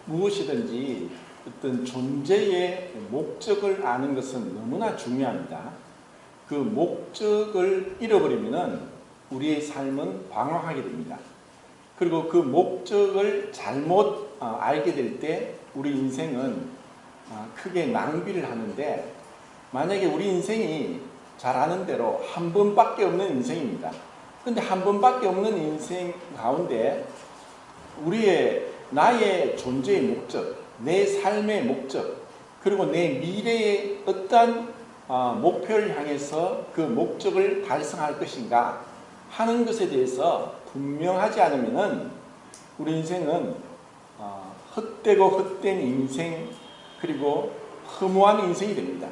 무엇이든지 어떤 존재의 목적을 아는 것은 너무나 중요합니다. 그 목적을 잃어버리면 우리의 삶은 방황하게 됩니다. 그리고 그 목적을 잘못 알게 될 때 우리 인생은 크게 낭비를 하는데, 만약에 우리 인생이 잘 아는 대로 한 번밖에 없는 인생입니다. 그런데 한 번밖에 없는 인생 가운데 나의 존재의 목적, 내 삶의 목적, 그리고 내 미래의 어떤 목표를 향해서 그 목적을 달성할 것인가 하는 것에 대해서 분명하지 않으면 우리 인생은 헛되고 헛된 인생, 그리고 허무한 인생이 됩니다.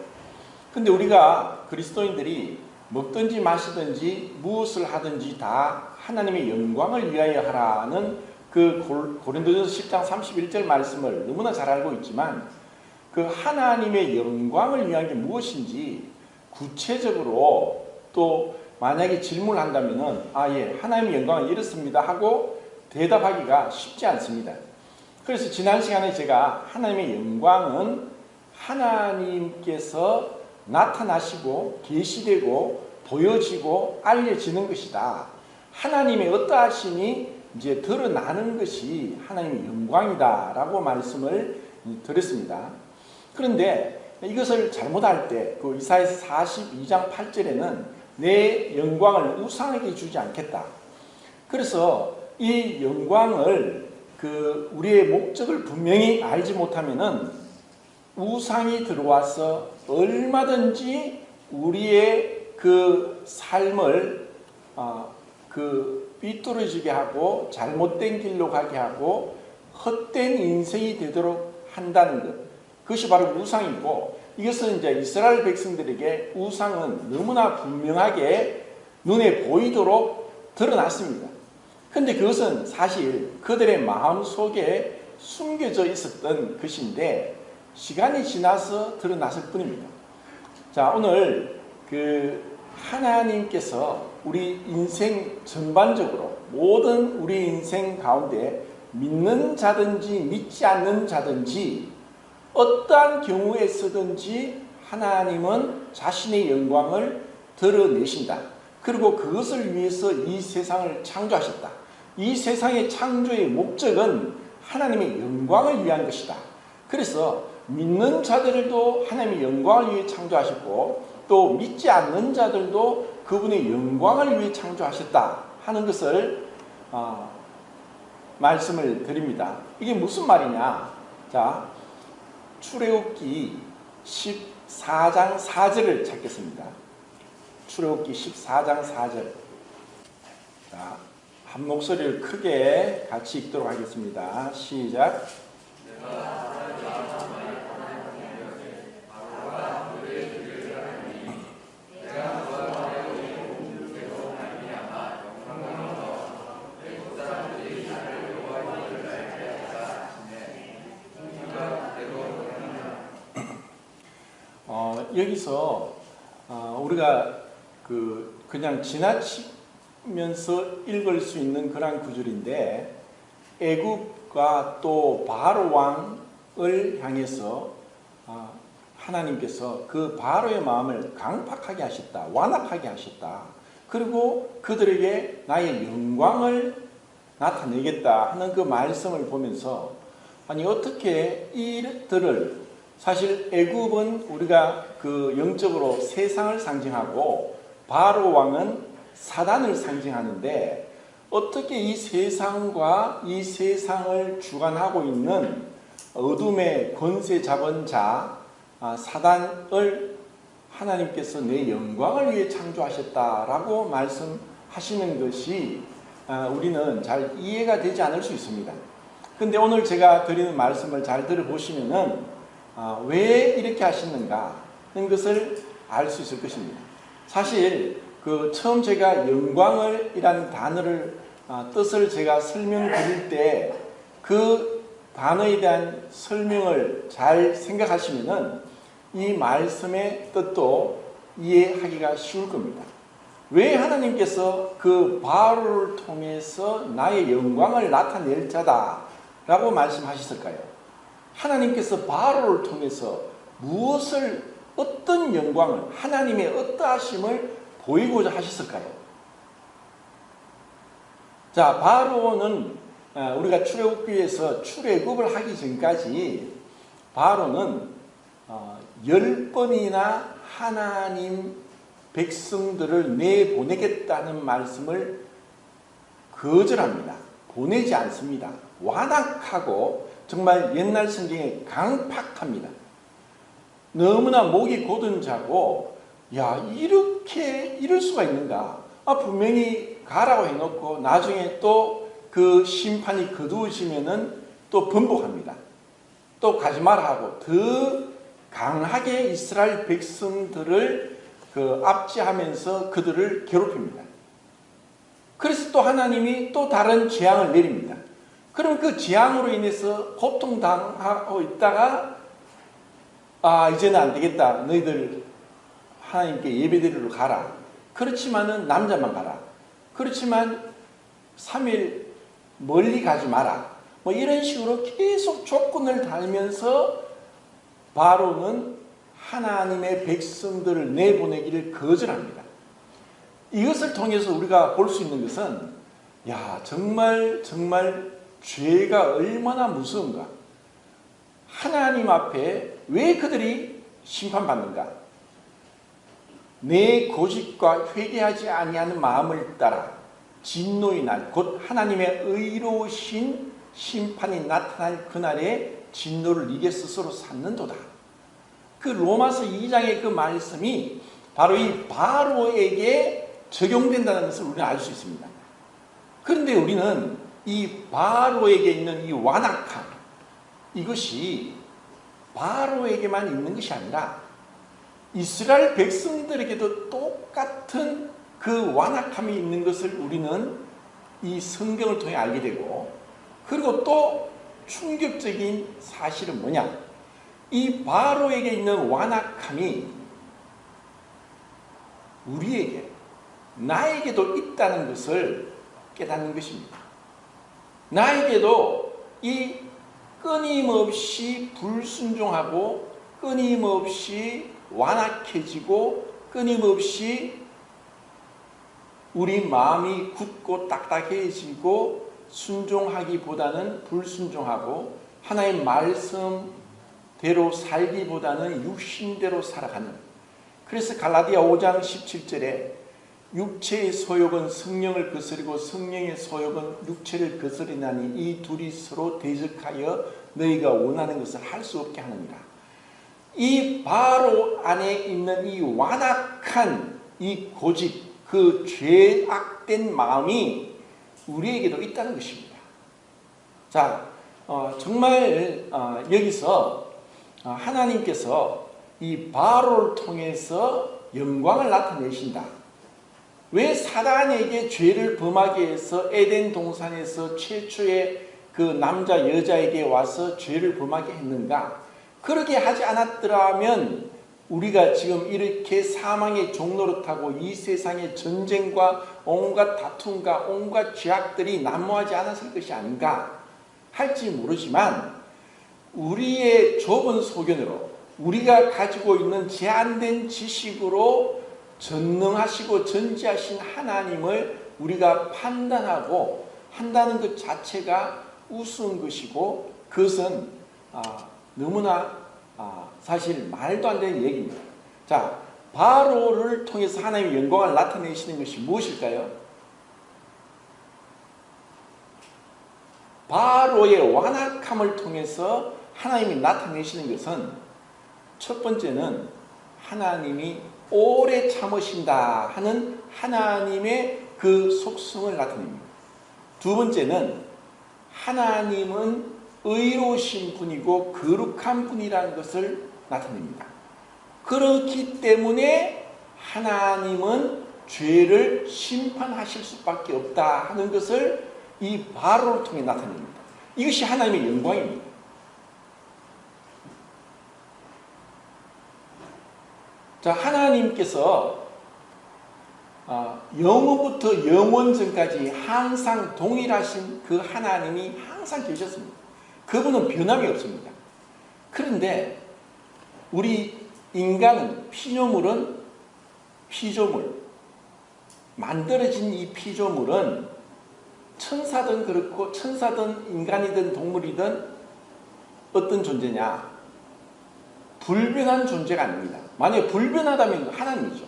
근데 우리가 그리스도인들이 먹든지 마시든지 무엇을 하든지 다 하나님의 영광을 위하여 하라는 그 고린도전서 10장 31절 말씀을 너무나 잘 알고 있지만, 그 하나님의 영광을 위한 게 무엇인지 구체적으로 또 만약에 질문을 한다면 예, 하나님의 영광은 이렇습니다 하고 대답하기가 쉽지 않습니다. 그래서 지난 시간에 제가 하나님의 영광은 하나님께서 나타나시고 계시되고 보여지고 알려지는 것이다, 하나님의 어떠하심이 이제 드러나는 것이 하나님의 영광이다 라고 말씀을 드렸습니다. 그런데 이것을 잘못할 때 그 이사야서 42장 8절에는 내 영광을 우상에게 주지 않겠다. 그래서 이 영광을 우리의 목적을 분명히 알지 못하면은 우상이 들어와서 얼마든지 우리의 그 삶을 삐뚤어지게 하고 잘못된 길로 가게 하고 헛된 인생이 되도록 한다는 것, 그것이 바로 우상이고, 이것은 이제 이스라엘 백성들에게 우상은 너무나 분명하게 눈에 보이도록 드러났습니다. 그런데 그것은 사실 그들의 마음속에 숨겨져 있었던 것인데 시간이 지나서 드러났을 뿐입니다. 자, 오늘 하나님께서 우리 인생 전반적으로 모든 우리 인생 가운데 믿는 자든지 믿지 않는 자든지 어떠한 경우에서든지 하나님은 자신의 영광을 드러내신다. 그리고 그것을 위해서 이 세상을 창조하셨다. 이 세상의 창조의 목적은 하나님의 영광을 위한 것이다. 그래서 믿는 자들도 하나님의 영광을 위해 창조하셨고 또 믿지 않는 자들도 그분의 영광을 위해 창조하셨다 하는 것을 말씀을 드립니다. 이게 무슨 말이냐? 자, 출애굽기 14장 4절을 찾겠습니다. 출애굽기 14장 4절. 자, 한 목소리를 크게 같이 읽도록 하겠습니다. 시작. 여기서 우리가 그냥 지나치면서 읽을 수 있는 그런 구절인데, 애굽과 또 바로 왕을 향해서 하나님께서 그 바로의 마음을 강팍하게 하셨다, 완악하게 하셨다. 그리고 그들에게 나의 영광을 나타내겠다 하는 그 말씀을 보면서, 아니 어떻게 이들을, 사실 애굽은 우리가 영적으로 세상을 상징하고 바로 왕은 사단을 상징하는데, 어떻게 이 세상과 이 세상을 주관하고 있는 어둠의 권세 잡은 자 사단을 하나님께서 내 영광을 위해 창조하셨다라고 말씀하시는 것이 우리는 잘 이해가 되지 않을 수 있습니다. 그런데 오늘 제가 드리는 말씀을 잘 들어보시면은 왜 이렇게 하시는가 하는 것을 알 수 있을 것입니다. 사실 처음 제가 영광을이라는 단어를 뜻을 제가 설명드릴 때 그 단어에 대한 설명을 잘 생각하시면은 이 말씀의 뜻도 이해하기가 쉬울 겁니다. 왜 하나님께서 그 바로를 통해서 나의 영광을 나타낼 자다라고 말씀하셨을까요? 하나님께서 바로를 통해서 무엇을, 어떤 영광을, 하나님의 어떠하심을 보이고자 하셨을까요? 자, 바로는 우리가 출애굽기에서 출애굽을 하기 전까지 바로는 10번이나 하나님 백성들을 내보내겠다는 말씀을 거절합니다. 보내지 않습니다. 완악하고 정말 옛날 성경에 강팍합니다. 너무나 목이 곧은 자고, 야, 이렇게 이럴 수가 있는가? 분명히 가라고 해놓고 나중에 또 그 심판이 거두어지면은 또 번복합니다. 또 가지 마라 하고 더 강하게 이스라엘 백성들을 압제하면서 그들을 괴롭힙니다. 그래서 또 하나님이 또 다른 재앙을 내립니다. 그럼 그 재앙으로 인해서 고통당하고 있다가 이제는 안 되겠다. 너희들 하나님께 예배드리러 가라. 그렇지만은 남자만 가라. 그렇지만 3일 멀리 가지 마라. 이런 식으로 계속 조건을 달면서 바로는 하나님의 백성들을 내보내기를 거절합니다. 이것을 통해서 우리가 볼 수 있는 것은, 야, 정말 죄가 얼마나 무서운가. 하나님 앞에 왜 그들이 심판받는가? 내 고집과 회개하지 아니하는 마음을 따라 진노의 날, 곧 하나님의 의로우신 심판이 나타날 그날에 진노를 네게 스스로 쌓는도다. 그 로마서 2장의 그 말씀이 바로 이 바로에게 적용된다는 것을 우리는 알 수 있습니다. 그런데 우리는 이 바로에게 있는 이 완악함, 이것이 바로에게만 있는 것이 아니라 이스라엘 백성들에게도 똑같은 그 완악함이 있는 것을 우리는 이 성경을 통해 알게 되고, 그리고 또 충격적인 사실은 뭐냐? 이 바로에게 있는 완악함이 우리에게, 나에게도 있다는 것을 깨닫는 것입니다. 나에게도 이 끊임없이 불순종하고 끊임없이 완악해지고 끊임없이 우리 마음이 굳고 딱딱해지고 순종하기보다는 불순종하고 하나님의 말씀대로 살기보다는 육신대로 살아가는, 그래서 갈라디아 5장 17절에 육체의 소욕은 성령을 거스리고 성령의 소욕은 육체를 거스리나니 이 둘이 서로 대적하여 너희가 원하는 것을 할 수 없게 하느니라. 이 바로 안에 있는 이 완악한 이 고집, 그 죄악된 마음이 우리에게도 있다는 것입니다. 자, 정말 여기서 하나님께서 이 바로를 통해서 영광을 나타내신다. 왜 사단에게 죄를 범하게 해서 에덴 동산에서 최초의 그 남자 여자에게 와서 죄를 범하게 했는가? 그렇게 하지 않았더라면 우리가 지금 이렇게 사망의 종노릇하고 이 세상의 전쟁과 온갖 다툼과 온갖 죄악들이 난무하지 않았을 것이 아닌가 할지 모르지만, 우리의 좁은 소견으로 우리가 가지고 있는 제한된 지식으로 전능하시고 전지하신 하나님을 우리가 판단하고 한다는 것 자체가 우스운 것이고, 그것은 너무나 사실 말도 안 되는 얘기입니다. 자, 바로를 통해서 하나님의 영광을 나타내시는 것이 무엇일까요? 바로의 완악함을 통해서 하나님이 나타내시는 것은, 첫 번째는 하나님이 오래 참으신다 하는 하나님의 그 속성을 나타냅니다. 두 번째는 하나님은 의로우신 분이고 거룩한 분이라는 것을 나타냅니다. 그렇기 때문에 하나님은 죄를 심판하실 수밖에 없다 하는 것을 이 바로를 통해 나타냅니다. 이것이 하나님의 영광입니다. 자, 하나님께서 영원부터 영원전까지 항상 동일하신 그 하나님이 항상 계셨습니다. 그분은 변함이 없습니다. 그런데 우리 인간은 피조물은 피조물, 만들어진 이 피조물은 천사든 그렇고 천사든 인간이든 동물이든 어떤 존재냐? 불변한 존재가 아닙니다. 만약에 불변하다면 하나님이죠.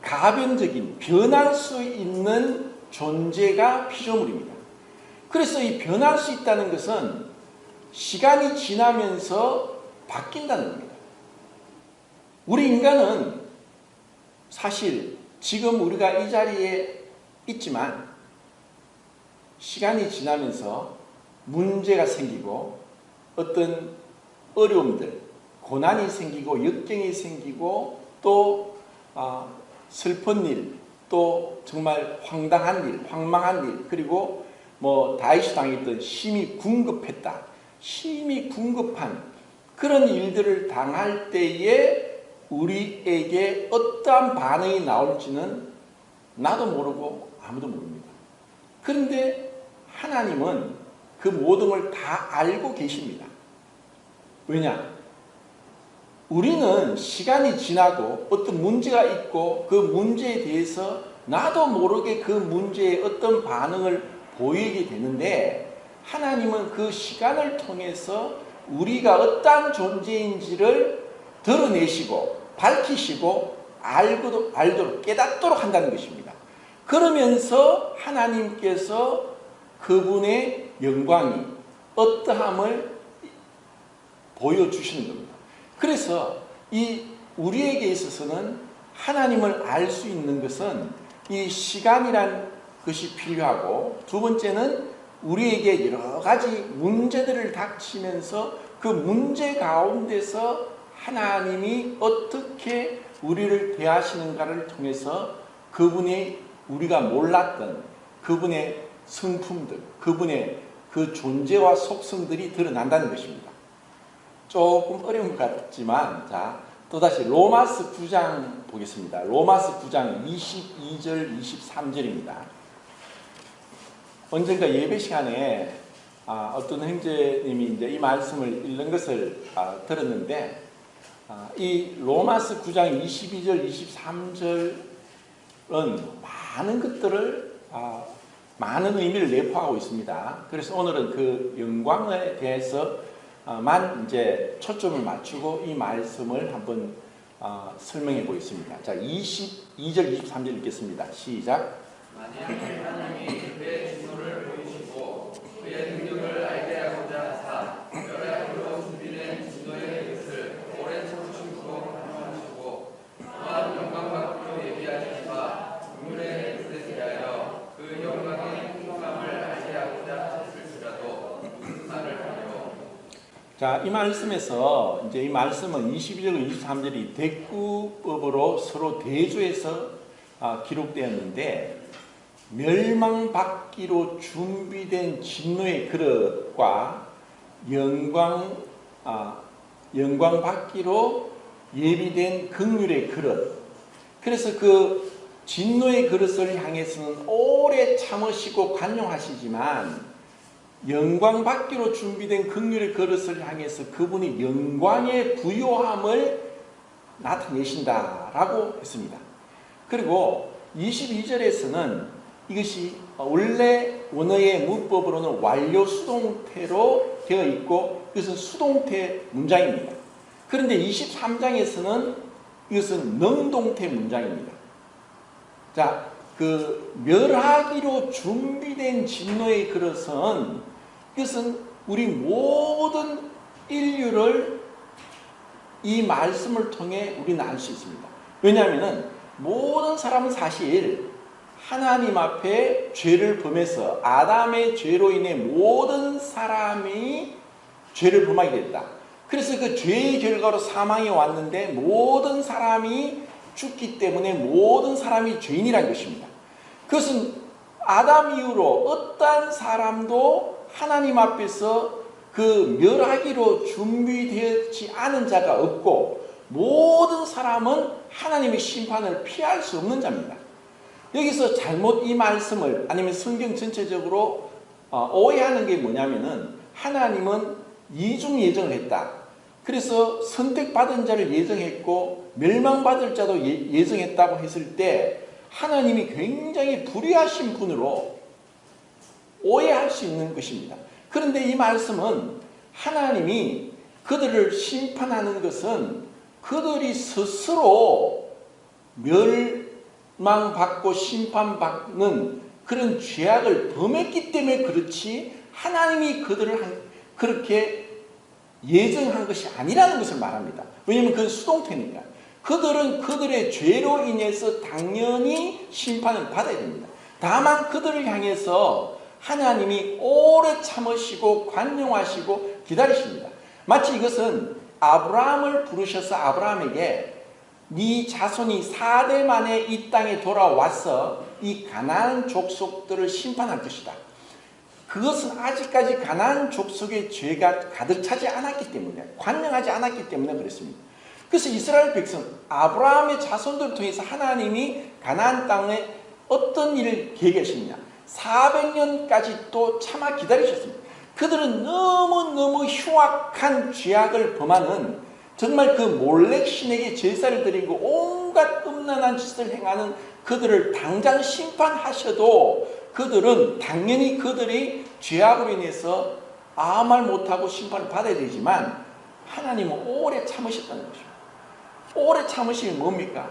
가변적인 변할 수 있는 존재가 피조물입니다. 그래서 이 변할 수 있다는 것은 시간이 지나면서 바뀐다는 겁니다. 우리 인간은 사실 지금 우리가 이 자리에 있지만 시간이 지나면서 문제가 생기고 어떤 어려움들, 고난이 생기고 역경이 생기고 또 슬픈 일, 또 정말 황당한 일, 황망한 일, 그리고 뭐 다윗이 당했던 심히 궁급했다, 심히 궁급한 그런 일들을 당할 때에 우리에게 어떠한 반응이 나올지는 나도 모르고 아무도 모릅니다. 그런데 하나님은 그 모든 걸 다 알고 계십니다. 왜냐? 우리는 시간이 지나고 어떤 문제가 있고 그 문제에 대해서 나도 모르게 그 문제에 어떤 반응을 보이게 되는데 하나님은 그 시간을 통해서 우리가 어떠한 존재인지를 드러내시고 밝히시고 알도록 깨닫도록 한다는 것입니다. 그러면서 하나님께서 그분의 영광이 어떠함을 보여주시는 겁니다. 그래서 이 우리에게 있어서는 하나님을 알 수 있는 것은 이 시간이란 것이 필요하고, 두 번째는 우리에게 여러 가지 문제들을 닥치면서 그 문제 가운데서 하나님이 어떻게 우리를 대하시는가를 통해서 그분의 우리가 몰랐던 그분의 성품들, 그분의 그 존재와 속성들이 드러난다는 것입니다. 조금 어려운 것 같지만, 자, 또다시 로마서 9장 보겠습니다. 로마서 9장 22절, 23절입니다. 언젠가 예배 시간에 어떤 형제님이 이제 이 말씀을 읽는 것을 들었는데, 이 로마서 9장 22절, 23절은 많은 것들을 많은 의미를 내포하고 있습니다. 그래서 오늘은 그 영광에 대해서 만 이제 초점을 맞추고 이 말씀을 한번 설명해 보겠습니다. 자, 22절, 23절 읽겠습니다. 시작. 만약 하나님이 그의 진노를 보이시고 그의 능력을 알게 하고자 하사 멸하기로 준비된 진노의 것을 오래 참으시고 강화하시고 또한 영광받기로 예비하신 바 국물의 것에 대하여 그 영광의 풍성함을 알게 하고자 하셨을지라도 무슨 말을 하리요. 자, 이 말씀에서 이제 이 말씀은 22절, 23절이 대구법으로 서로 대조해서 기록되었는데, 멸망받기로 준비된 진노의 그릇과 영광받기로 예비된 긍휼의 그릇. 그래서 그 진노의 그릇을 향해서는 오래 참으시고 관용하시지만, 영광받기로 준비된 긍휼의 그릇을 향해서 그분이 영광의 부요함을 나타내신다라고 했습니다. 그리고 22절에서는 이것이 원래 원어의 문법으로는 완료 수동태로 되어 있고, 이것은 수동태 문장입니다. 그런데 23장에서는 이것은 능동태 문장입니다. 자, 그 멸하기로 준비된 진노의 그릇은, 이것은 우리 모든 인류를 이 말씀을 통해 우리는 알 수 있습니다. 왜냐하면 모든 사람은 사실 하나님 앞에 죄를 범해서 아담의 죄로 인해 모든 사람이 죄를 범하게 됐다. 그래서 그 죄의 결과로 사망이 왔는데 모든 사람이 죽기 때문에 모든 사람이 죄인이라는 것입니다. 그것은 아담 이후로 어떠한 사람도 하나님 앞에서 그 멸하기로 준비되지 않은 자가 없고, 모든 사람은 하나님의 심판을 피할 수 없는 자입니다. 여기서 잘못 이 말씀을, 아니면 성경 전체적으로 오해하는 게 뭐냐면은, 하나님은 이중 예정을 했다. 그래서 선택받은 자를 예정했고 멸망받을 자도 예정했다고 했을 때 하나님이 굉장히 불의하신 분으로 오해할 수 있는 것입니다. 그런데 이 말씀은 하나님이 그들을 심판하는 것은 그들이 스스로 멸망받고 심판받는 그런 죄악을 범했기 때문에 그렇지 하나님이 그들을 그렇게 예정한 것이 아니라는 것을 말합니다. 왜냐하면 그건 수동태니까. 그들은 그들의 죄로 인해서 당연히 심판을 받아야 됩니다. 다만 그들을 향해서 하나님이 오래 참으시고 관용하시고 기다리십니다. 마치 이것은 아브라함을 부르셔서 아브라함에게 네 자손이 4대 만에 이 땅에 돌아와서 이 가나안 족속들을 심판할 것이다. 그것은 아직까지 가나안 족속의 죄가 가득 차지 않았기 때문에, 관영하지 않았기 때문에 그렇습니다. 그래서 이스라엘 백성 아브라함의 자손들을 통해서 하나님이 가나안 땅에 어떤 일을 계획하셨느냐, 400년까지 또 참아 기다리셨습니다. 그들은 너무너무 흉악한 죄악을 범하는, 정말 그 몰렉 신에게 제사를 드리고 온갖 음란한 짓을 행하는 그들을 당장 심판하셔도 그들은 당연히 그들이 죄악으로 인해서 아무 말 못하고 심판을 받아야 되지만 하나님은 오래 참으셨다는 것입니다. 오래 참으심이 뭡니까?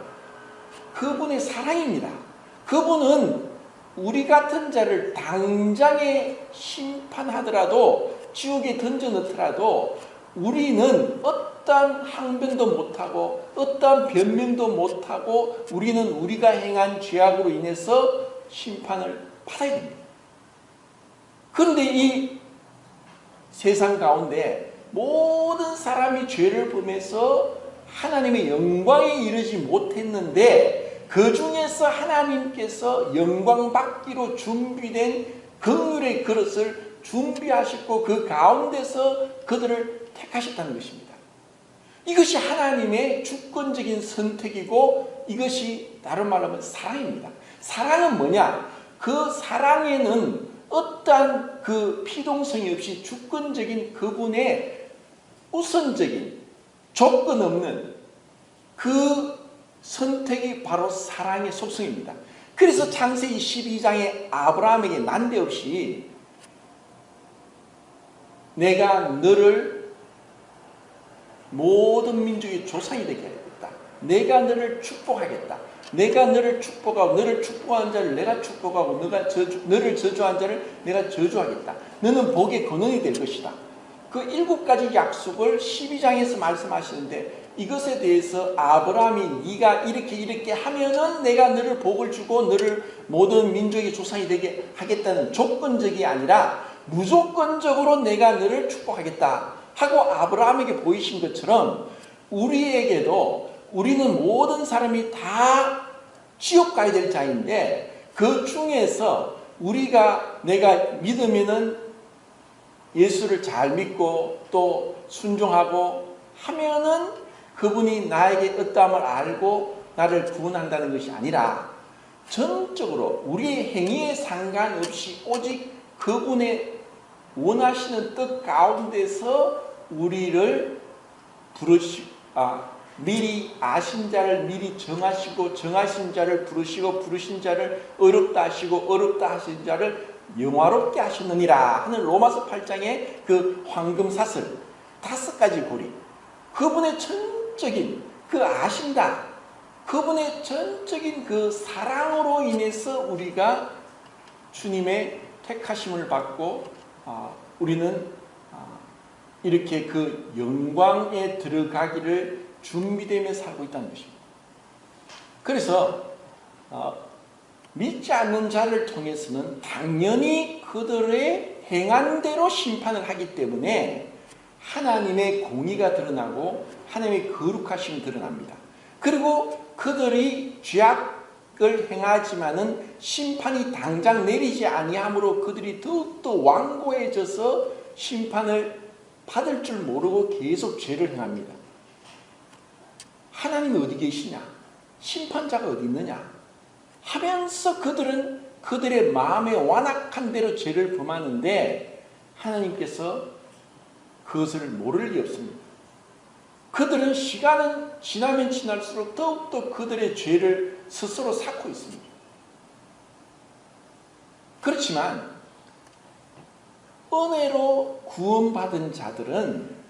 그분의 사랑입니다. 그분은 우리 같은 자를 당장에 심판하더라도, 지옥에 던져 넣더라도 우리는 어떠한 항변도 못하고 어떠한 변명도 못하고 우리는 우리가 행한 죄악으로 인해서 심판을 받아야 됩니다. 그런데 이 세상 가운데 모든 사람이 죄를 범해서 하나님의 영광에 이르지 못했는데 그 중에서 하나님께서 영광 받기로 준비된 긍휼의 그릇을 준비하셨고 그 가운데서 그들을 택하셨다는 것입니다. 이것이 하나님의 주권적인 선택이고 이것이 다른 말로 하면 사랑입니다. 사랑은 뭐냐? 그 사랑에는 어떠한 그 피동성이 없이 주권적인 그분의 우선적인 조건 없는 그 선택이 바로 사랑의 속성입니다. 그래서 창세기 12장에 아브라함에게 난데없이 내가 너를 모든 민족의 조상이 되게 하겠다. 내가 너를 축복하겠다. 내가 너를 축복하고 너를 축복한 자를 내가 축복하고 너를 저주한 자를 내가 저주하겠다. 너는 복의 근원이 될 것이다. 그 7가지 약속을 12장에서 말씀하시는데 이것에 대해서 아브라함이 네가 이렇게 하면은 내가 너를 복을 주고 너를 모든 민족의 조상이 되게 하겠다는 조건적이 아니라 무조건적으로 내가 너를 축복하겠다 하고 아브라함에게 보이신 것처럼 우리에게도 우리는 모든 사람이 다 지옥 가야 될 자인데 그 중에서 내가 믿으면은 예수를 잘 믿고 또 순종하고 하면은 그분이 나에게 어떠함을 알고 나를 구원한다는 것이 아니라 전적으로 우리의 행위에 상관없이 오직 그분의 원하시는 뜻 가운데서 우리를 미리 아신 자를 미리 정하시고 정하신 자를 부르시고 부르신 자를 어렵다 하시고 어렵다 하신 자를 영화롭게 하셨느니라 하는 로마서 8장의 그 황금사슬 5가지 고리, 그분의 전적인 그 아신다, 그분의 전적인 그 사랑으로 인해서 우리가 주님의 택하심을 받고 우리는 이렇게 그 영광에 들어가기를 준비되며 살고 있다는 것입니다. 그래서 믿지 않는 자를 통해서는 당연히 그들의 행한 대로 심판을 하기 때문에 하나님의 공의가 드러나고 하나님의 거룩하심이 드러납니다. 그리고 그들이 죄악을 행하지만은 심판이 당장 내리지 아니함으로 그들이 더욱더 완고해져서 심판을 받을 줄 모르고 계속 죄를 행합니다. 하나님이 어디 계시냐? 심판자가 어디 있느냐? 하면서 그들은 그들의 마음에 완악한 대로 죄를 범하는데 하나님께서 그것을 모를 리 없습니다. 그들은 시간은 지나면 지날수록 더욱더 그들의 죄를 스스로 쌓고 있습니다. 그렇지만 은혜로 구원받은 자들은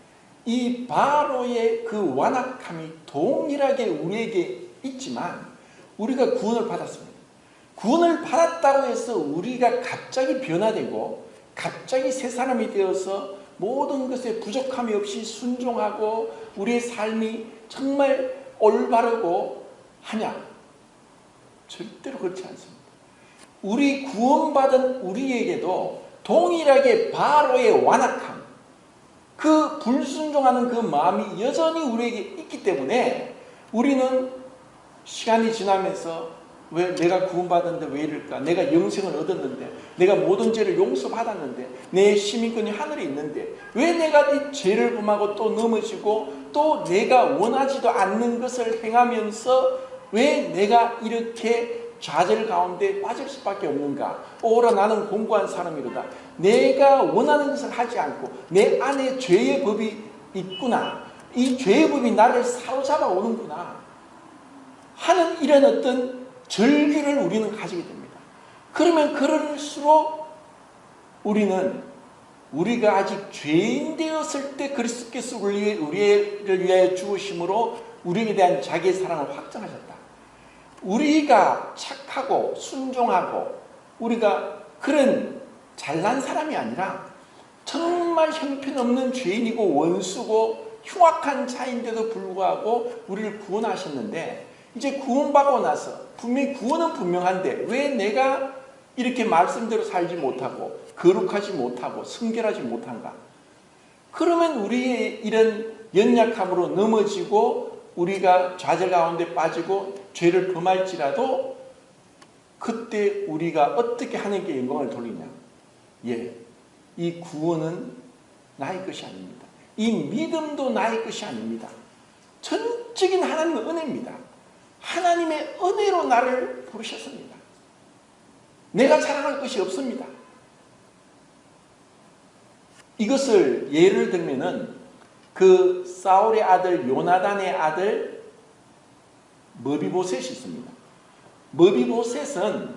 이 바로의 그 완악함이 동일하게 우리에게 있지만 우리가 구원을 받았습니다. 구원을 받았다고 해서 우리가 갑자기 변화되고 갑자기 새 사람이 되어서 모든 것에 부족함이 없이 순종하고 우리의 삶이 정말 올바르고 하냐? 절대로 그렇지 않습니다. 우리 구원받은 우리에게도 동일하게 바로의 완악함, 그 불순종하는 그 마음이 여전히 우리에게 있기 때문에 우리는 시간이 지나면서 왜 내가 구원받았는데 왜 이럴까? 내가 영생을 얻었는데, 내가 모든 죄를 용서받았는데, 내 시민권이 하늘에 있는데 왜 내가 이 죄를 범하고 또 넘어지고 또 내가 원하지도 않는 것을 행하면서 왜 내가 이렇게 좌절 가운데 빠질 수밖에 없는가? 오라 나는 공고한 사람이로다. 내가 원하는 것을 하지 않고 내 안에 죄의 법이 있구나. 이 죄의 법이 나를 사로잡아 오는구나 하는 이런 어떤 절규를 우리는 가지게 됩니다. 그러면 그럴수록 우리가 아직 죄인 되었을 때 그리스도께서 우리를 위하여 죽으심으로 우리에 대한 자기의 사랑을 확정하셨다. 우리가 착하고 순종하고 우리가 그런 잘난 사람이 아니라 정말 형편없는 죄인이고 원수고 흉악한 자인데도 불구하고 우리를 구원하셨는데 이제 구원받고 나서 분명히 구원은 분명한데 왜 내가 이렇게 말씀대로 살지 못하고 거룩하지 못하고 순결하지 못한가? 그러면 우리의 이런 연약함으로 넘어지고 우리가 좌절 가운데 빠지고 죄를 범할지라도 그때 우리가 어떻게 하나님께 영광을 돌리냐? 이 구원은 나의 것이 아닙니다. 이 믿음도 나의 것이 아닙니다. 전적인 하나님의 은혜입니다. 하나님의 은혜로 나를 부르셨습니다. 내가 자랑할 것이 없습니다. 이것을 예를 들면은 그 사울의 아들 요나단의 아들 머비보셋이 있습니다. 머비보셋은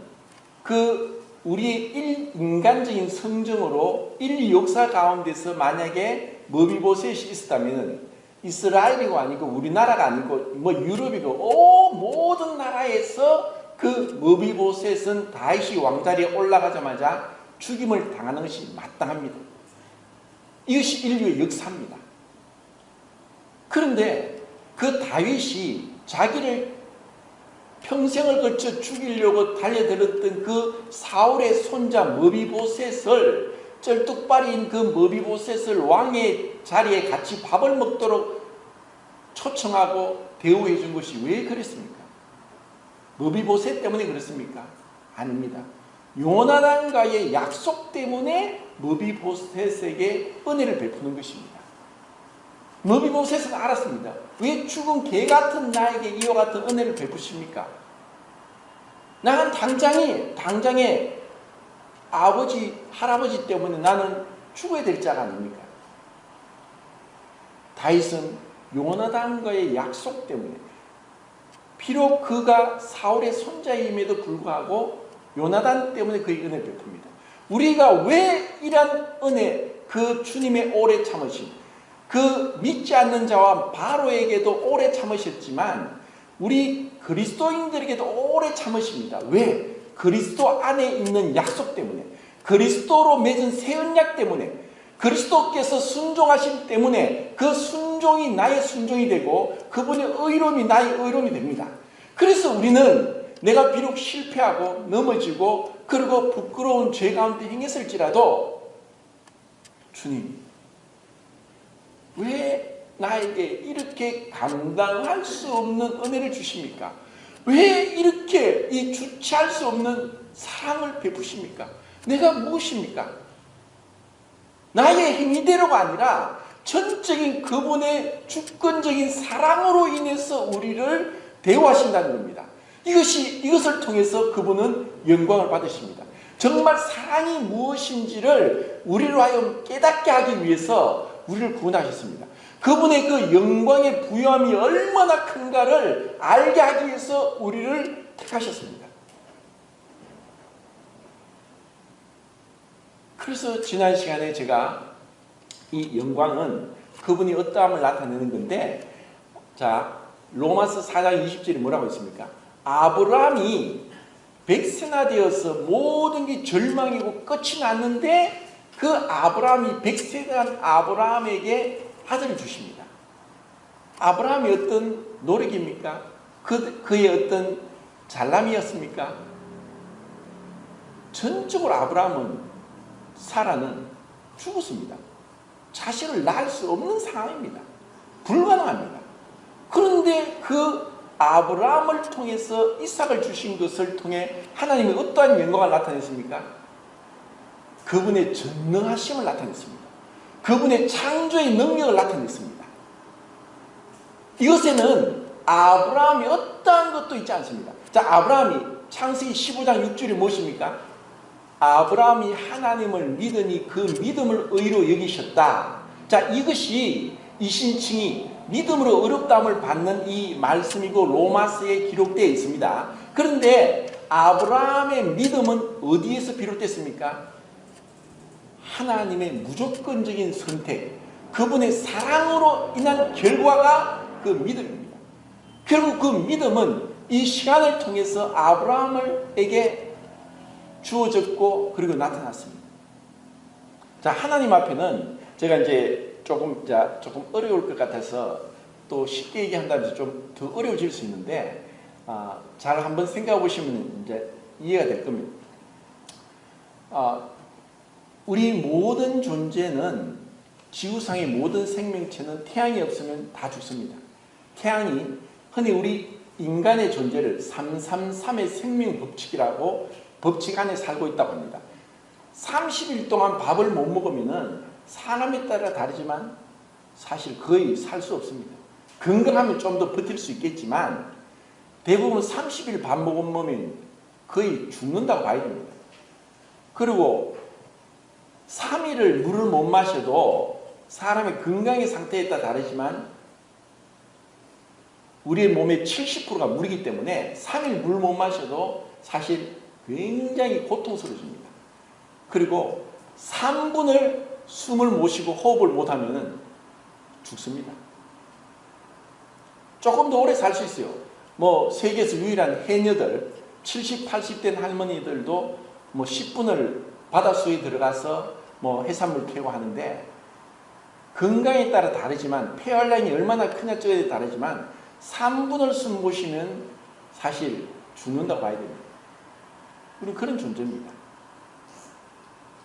그 우리의 인간적인 성정으로 역사 가운데서 만약에 머비보셋이 있었다면 이스라엘이고 아니고 우리나라가 아니고 유럽이고 모든 나라에서 그 머비보셋은 다윗이 왕자리에 올라가자마자 죽임을 당하는 것이 마땅합니다. 이것이 인류의 역사입니다. 그런데 그 다윗이 자기를 평생을 거쳐 죽이려고 달려들었던 그 사울의 손자 머비보셋을 쩔뚝발인 그 머비보셋을 왕의 자리에 같이 밥을 먹도록 초청하고 대우해 준 것이 왜 그랬습니까? 머비보셋 때문에 그렇습니까? 아닙니다. 요나단과의 약속 때문에 머비보셋에게 은혜를 베푸는 것입니다. 머비보셋은 알았습니다. 왜 죽은 개 같은 나에게 이와 같은 은혜를 베푸십니까? 나는 당장에 아버지, 할아버지 때문에 나는 죽어야 될 자가 아닙니까? 다윗은 요나단과의 약속 때문에 비록 그가 사울의 손자임에도 불구하고 요나단 때문에 그의 은혜를 베풉니다. 우리가 왜 이런 은혜, 그 주님의 오래 참으심, 그 믿지 않는 자와 바로에게도 오래 참으셨지만 우리 그리스도인들에게도 오래 참으십니다. 왜? 그리스도 안에 있는 약속 때문에, 그리스도로 맺은 새 언약 때문에, 그리스도께서 순종하심 때문에 그 순종이 나의 순종이 되고 그분의 의로움이 나의 의로움이 됩니다. 그래서 우리는 내가 비록 실패하고 넘어지고 그리고 부끄러운 죄 가운데 행했을지라도 주님, 왜 나에게 이렇게 감당할 수 없는 은혜를 주십니까? 왜 이렇게 이 주체할 수 없는 사랑을 베푸십니까? 내가 무엇입니까? 나의 행위대로가 아니라 전적인 그분의 주권적인 사랑으로 인해서 우리를 대우하신다는 겁니다. 이것을 통해서 그분은 영광을 받으십니다. 정말 사랑이 무엇인지를 우리로 하여금 깨닫게 하기 위해서 우리를 구원하셨습니다. 그분의 그 영광의 부요함이 얼마나 큰가를 알게 하기 위해서 우리를 택하셨습니다. 그래서 지난 시간에 제가 이 영광은 그분이 어떠함을 나타내는 건데, 자, 로마서 4장 20절에 뭐라고 있습니까? 아브라함이 백세나 되어서 모든 게 절망이고 끝이 났는데 그 아브라함이 백세간 아브라함에게 아들을 주십니다. 아브라함이 어떤 노력입니까? 그의 어떤 잘남이었습니까? 전적으로 아브라함은, 사라는 죽었습니다. 자식을 낳을 수 없는 상황입니다. 불가능합니다. 그런데 그 아브라함을 통해서 이삭을 주신 것을 통해 하나님이 어떠한 영광을 나타냈습니까? 그분의 전능하심을 나타냈습니다. 그분의 창조의 능력을 나타냈습니다. 이것에는 아브라함이 어떠한 것도 있지 않습니다. 자, 아브라함이 창세기 15장 6절이 무엇입니까? 아브라함이 하나님을 믿으니 그 믿음을 의로 여기셨다. 자, 이것이 이신칭이 믿음으로 의롭다함을 받는 이 말씀이고 로마서에 기록되어 있습니다. 그런데 아브라함의 믿음은 어디에서 비롯됐습니까? 하나님의 무조건적인 선택, 그분의 사랑으로 인한 결과가 그 믿음입니다. 결국 그 믿음은 이 시간을 통해서 아브라함에게 주어졌고 그리고 나타났습니다. 자, 하나님 앞에는 제가 이제 조금 어려울 것 같아서 또 쉽게 얘기한다면 좀 더 어려워질 수 있는데, 잘 한번 생각해 보시면 이제 이해가 될 겁니다. 우리 모든 존재는, 지구상의 모든 생명체는 태양이 없으면 다 죽습니다. 태양이 흔히 우리 인간의 존재를 333의 생명 법칙이라고, 법칙 안에 살고 있다고 합니다. 30일 동안 밥을 못 먹으면 사람에 따라 다르지만 사실 거의 살 수 없습니다. 건강하면 좀 더 버틸 수 있겠지만 대부분 30일 밥 못 먹으면 거의 죽는다고 봐야 됩니다. 그리고 3일을 물을 못 마셔도 사람의 건강의 상태에 따라 다르지만 우리의 몸의 70%가 물이기 때문에 3일 물 못 마셔도 사실 굉장히 고통스러워집니다. 그리고 3분을 숨을 못 쉬고 호흡을 못하면 죽습니다. 조금 더 오래 살 수 있어요. 뭐 세계에서 유일한 해녀들, 70, 80 된 할머니들도 뭐 10분을 바닷속에 들어가서 뭐 해산물 캐고 하는데, 건강에 따라 다르지만, 폐활량이 얼마나 크냐에 다르지만 3분을 숨 못 쉬면 사실 죽는다고 봐야 됩니다. 우리는 그런 존재입니다.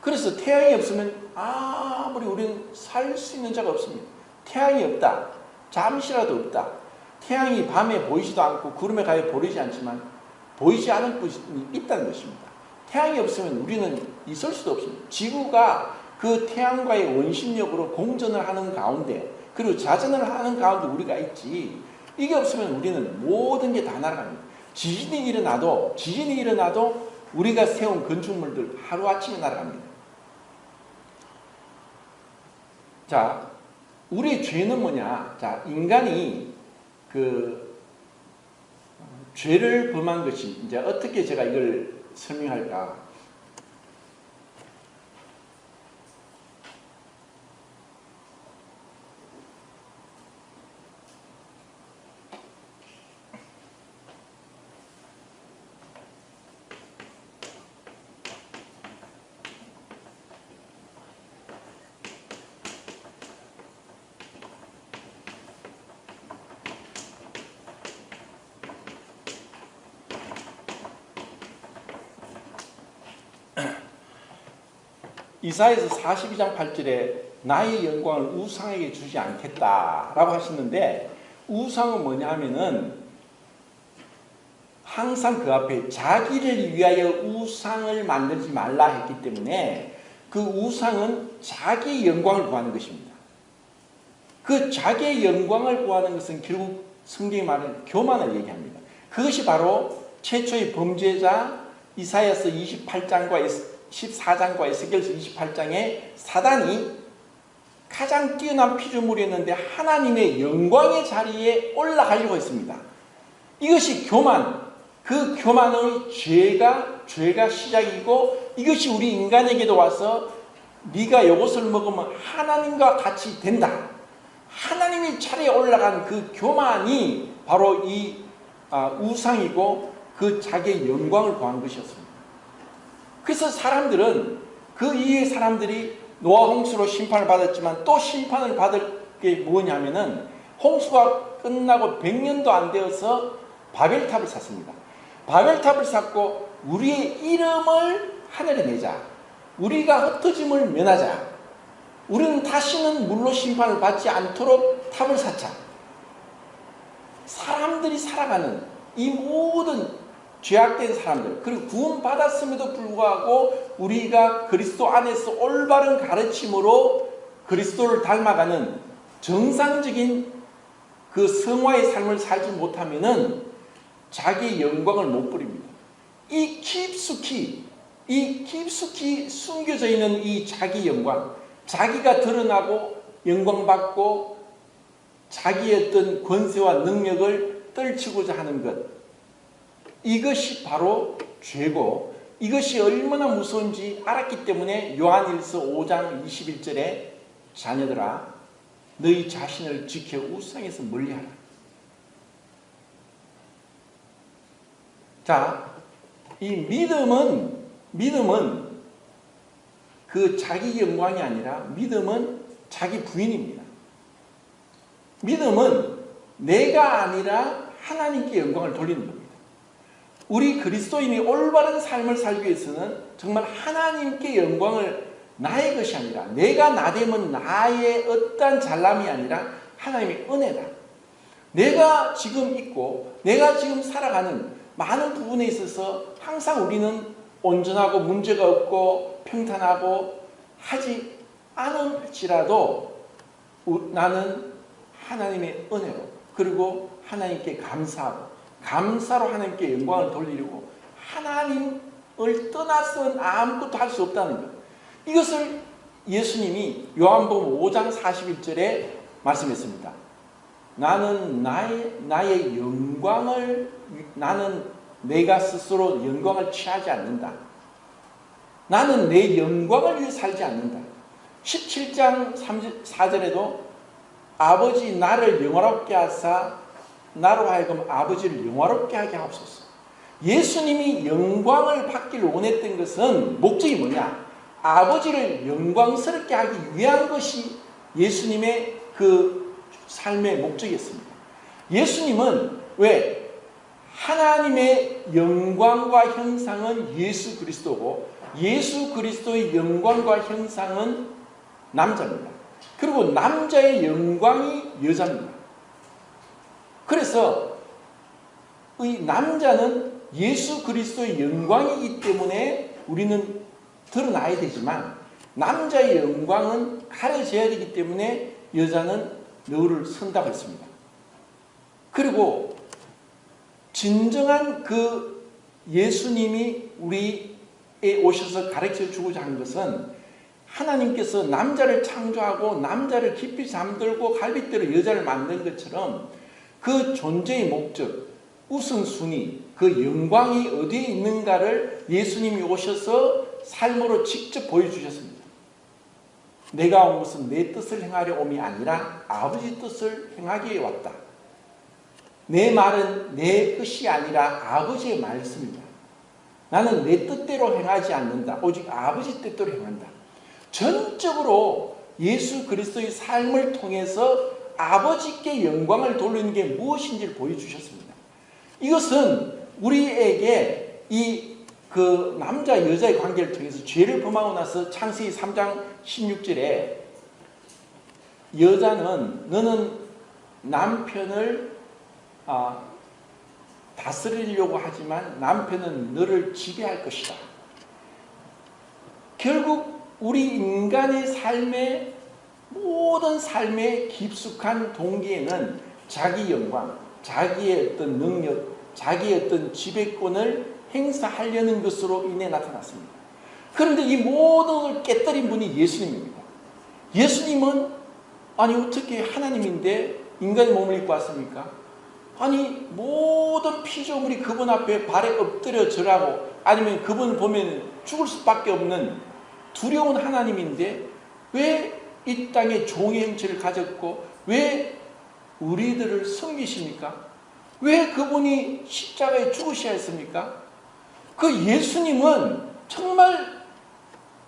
그래서 태양이 없으면 아무리 우리는 살 수 있는 자가 없습니다. 태양이 없다, 잠시라도 없다. 태양이 밤에 보이지도 않고 구름에 가에 보이지 않지만 보이지 않은 것이 있다는 것입니다. 태양이 없으면 우리는 있을 수도 없습니다. 지구가 그 태양과의 원심력으로 공전을 하는 가운데, 그리고 자전을 하는 가운데 우리가 있지, 이게 없으면 우리는 모든 게 다 날아갑니다. 지진이 일어나도 우리가 세운 건축물들 하루아침에 날아갑니다. 자, 우리의 죄는 뭐냐? 자, 인간이 죄를 범한 것이, 이제 어떻게 제가 이걸 설명할까? 이사야서 42장 8절에 나의 영광을 우상에게 주지 않겠다라고 하시는데, 우상은 뭐냐 하면은 항상 그 앞에 자기를 위하여 우상을 만들지 말라 했기 때문에 그 우상은 자기의 영광을 구하는 것입니다. 그 자기의 영광을 구하는 것은 결국 성경이 말하는 교만을 얘기합니다. 그것이 바로 최초의 범죄자 이사야서 28장과 14장과 에스겔서 28장에 사단이 가장 뛰어난 피조물이었는데 하나님의 영광의 자리에 올라가려고 했습니다. 이것이 교만, 그 교만의 죄가 시작이고, 이것이 우리 인간에게도 와서 네가 이것을 먹으면 하나님과 같이 된다. 하나님의 차례에 올라간 그 교만이 바로 이 우상이고 그 자기의 영광을 구한 것이었습니다. 그래서 사람들은 그 이후에 사람들이 노아 홍수로 심판을 받았지만 또 심판을 받을 게 뭐냐면은 홍수가 끝나고 100년도 안 되어서 바벨탑을 샀습니다. 바벨탑을 샀고 우리의 이름을 하늘에 내자. 우리가 흩어짐을 면하자. 우리는 다시는 물로 심판을 받지 않도록 탑을 쌓자. 사람들이 살아가는 이 모든 죄악된 사람들, 그리고 구원받았음에도 불구하고 우리가 그리스도 안에서 올바른 가르침으로 그리스도를 닮아가는 정상적인 그 성화의 삶을 살지 못하면은 자기의 영광을 못 부립니다. 이 깊숙이 숨겨져 있는 이 자기 영광, 자기가 드러나고 영광받고 자기의 어떤 권세와 능력을 떨치고자 하는 것, 이것이 바로 죄고, 이것이 얼마나 무서운지 알았기 때문에 요한일서 5장 21절에 자녀들아 너희 자신을 지켜 우상에서 멀리하라. 자, 이 믿음은 그 자기 영광이 아니라 믿음은 자기 부인입니다. 믿음은 내가 아니라 하나님께 영광을 돌리는 겁니다. 우리 그리스도인이 올바른 삶을 살기 위해서는 정말 하나님께 영광을 나의 것이 아니라, 내가 나되면 나의 어떠한 잘남이 아니라 하나님의 은혜다. 내가 지금 있고 내가 지금 살아가는 많은 부분에 있어서 항상 우리는 온전하고 문제가 없고 평탄하고 하지 않을지라도 나는 하나님의 은혜로, 그리고 하나님께 감사로 하나님께 영광을 돌리려고, 하나님을 떠나서는 아무것도 할 수 없다는 것, 이것을 예수님이 요한복음 5장 41절에 말씀했습니다. 나는 나의 영광을, 나는 내가 스스로 영광을 취하지 않는다. 나는 내 영광을 위해 살지 않는다. 17장 4절에도 아버지 나를 영화롭게 하사 나로 하여금 아버지를 영화롭게 하게 하옵소서. 예수님이 영광을 받기를 원했던 것은 목적이 뭐냐? 아버지를 영광스럽게 하기 위한 것이 예수님의 그 삶의 목적이었습니다. 예수님은 왜? 하나님의 영광과 형상은 예수 그리스도고, 예수 그리스도의 영광과 형상은 남자입니다. 그리고 남자의 영광이 여자입니다. 그래서 이 남자는 예수 그리스도의 영광이기 때문에 우리는 드러나야 되지만, 남자의 영광은 가려져야 되기 때문에 여자는 너를 선다고 했습니다. 그리고 진정한 그 예수님이 우리에 오셔서 가르쳐 주고자 하는 것은, 하나님께서 남자를 창조하고 남자를 깊이 잠들고 갈빗대로 여자를 만든 것처럼 그 존재의 목적, 우선순위, 그 영광이 어디에 있는가를 예수님이 오셔서 삶으로 직접 보여주셨습니다. 내가 온 것은 내 뜻을 행하려 옴이 아니라 아버지 뜻을 행하기 위해 왔다. 내 말은 내 뜻이 아니라 아버지의 말씀이다. 나는 내 뜻대로 행하지 않는다. 오직 아버지 뜻대로 행한다. 전적으로 예수 그리스도의 삶을 통해서 아버지께 영광을 돌리는 게 무엇인지를 보여주셨습니다. 이것은 우리에게 그 남자 여자의 관계를 통해서 죄를 범하고 나서 창세기 3장 16절에 여자는 너는 남편을 다스리려고 하지만 남편은 너를 지배할 것이다. 결국 우리 인간의 삶의 모든 삶의 깊숙한 동기에는 자기 영광, 자기의 어떤 능력, 자기의 어떤 지배권을 행사하려는 것으로 인해 나타났습니다. 그런데 이 모든 걸 깨뜨린 분이 예수님입니다. 예수님은 아니 어떻게 하나님인데 인간의 몸을 입고 왔습니까? 아니 모든 피조물이 그분 앞에 발에 엎드려 절하고 아니면 그분을 보면 죽을 수밖에 없는 두려운 하나님인데 왜 이 땅에 종의 형체를 가졌고 왜 우리들을 섬기십니까? 왜 그분이 십자가에 죽으셔야 했습니까? 그 예수님은 정말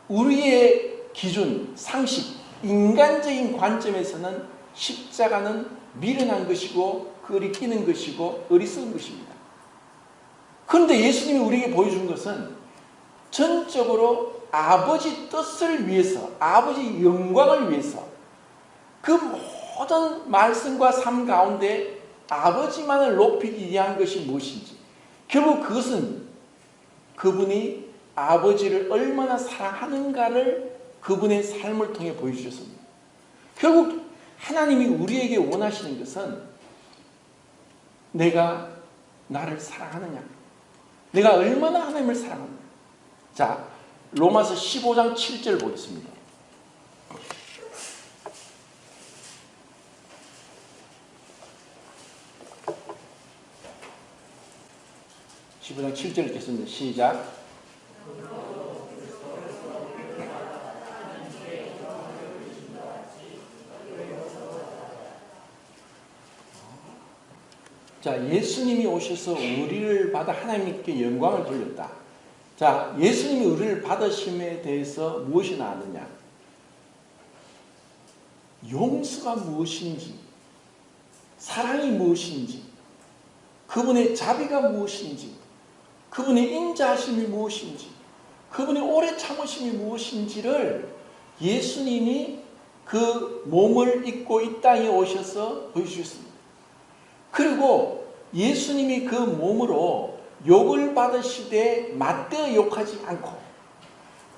우리의 기준, 상식, 인간적인 관점에서는 십자가는 미련한 것이고 거리끼는 것이고 어리석은 것입니다. 그런데 예수님이 우리에게 보여준 것은 전적으로 아버지 뜻을 위해서, 아버지 영광을 위해서 그 모든 말씀과 삶 가운데 아버지만을 높이기 위한 것이 무엇인지, 결국 그것은 그분이 아버지를 얼마나 사랑하는가를 그분의 삶을 통해 보여주셨습니다. 결국 하나님이 우리에게 원하시는 것은 내가 나를 사랑하느냐, 내가 얼마나 하나님을 사랑하느냐. 자, 로마서 15장 7절 보겠습니다. (15장 7절) 읽겠습니다. 시작. 자, 예수님이 오셔서 우리를 받아 하나님께 영광을 돌렸다. 자, 예수님이 우리를 받으심에 대해서 무엇이 나왔느냐? 용서가 무엇인지, 사랑이 무엇인지, 그분의 자비가 무엇인지, 그분의 인자하심이 무엇인지, 그분의 오래 참으심이 무엇인지를 예수님이 그 몸을 입고 이 땅에 오셔서 보여주셨습니다. 그리고 예수님이 그 몸으로 욕을 받으시되 맞대어 욕하지 않고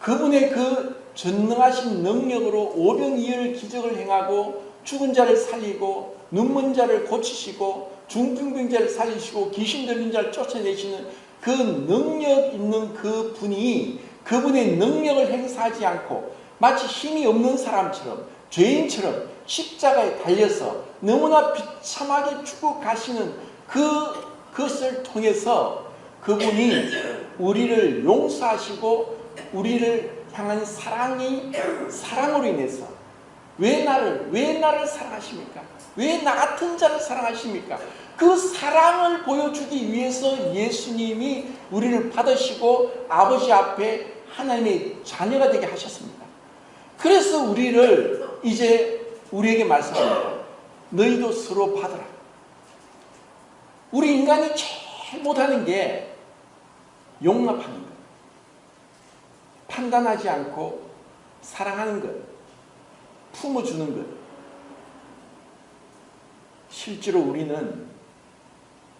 그분의 그 전능하신 능력으로 오병이어의 기적을 행하고 죽은 자를 살리고 눈먼 자를 고치시고 중풍병자를 살리시고 귀신 들린 자를 쫓아내시는 그 능력 있는 그 분이 그분의 능력을 행사하지 않고 마치 힘이 없는 사람처럼 죄인처럼 십자가에 달려서 너무나 비참하게 죽어 가시는 그것을 통해서 그분이 우리를 용서하시고 우리를 향한 사랑으로 인해서 왜 나를 사랑하십니까? 왜 나 같은 자를 사랑하십니까? 그 사랑을 보여주기 위해서 예수님이 우리를 받으시고 아버지 앞에 하나님의 자녀가 되게 하셨습니다. 그래서 우리를 이제 우리에게 말씀합니다. 너희도 서로 받으라. 우리 인간이 제일 못하는 게 용납하는 것, 판단하지 않고 사랑하는 것, 품어주는 것. 실제로 우리는